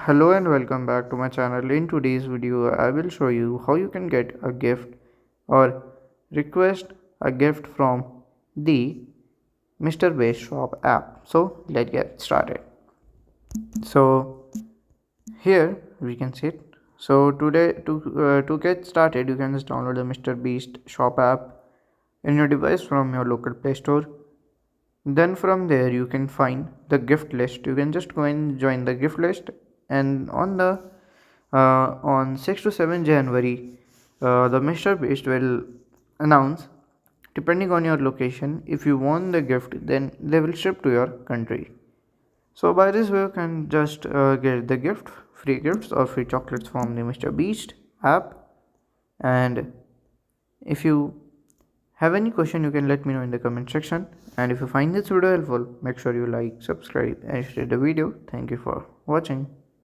Hello and welcome back to my channel. In today's video, I will show you how you can get a gift or request a gift from the Mr. Beast Shop app. So let's get started. So here we can see it. So today to get started, you can just download the Mr. Beast Shop app in your device from your local Play Store. Then from there you can find the gift list. You can just go and join the gift list, and on 6 to 7 January, the Mr. Beast will announce, depending on your location, if you want the gift, then they will ship to your country. So by this way, you can just get the gift, free gifts or free chocolates from the Mr. Beast app. And if you have any question, you can let me know in the comment section. And if you find this video helpful, make sure you like, subscribe and share the video. Thank you for watching.